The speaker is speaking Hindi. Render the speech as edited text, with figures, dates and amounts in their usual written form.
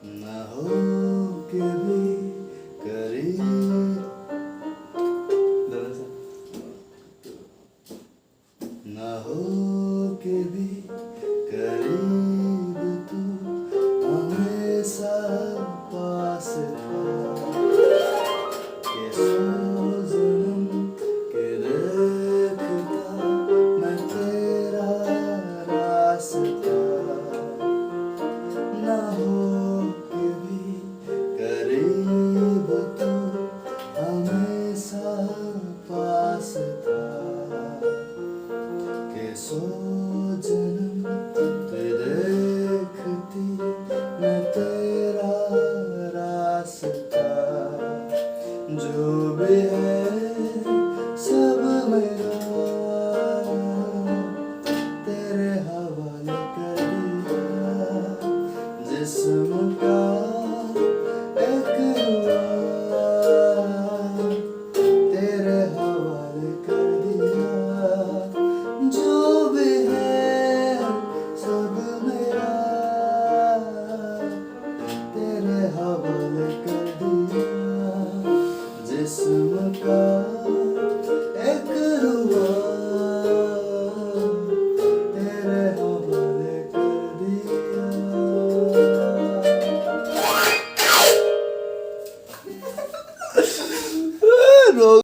न हो के भी करीब न हो के भी करीब तू हमेशा पास था ये सौ जन्म के देखता मैं तेरा रास्ता न हो के भी करीब तू हमेशा पास था के सौ जन्म ते देखती मैं तेरा रास्ता जो भी है सब मेरा तेरे हवाले कर दिया जिस्म का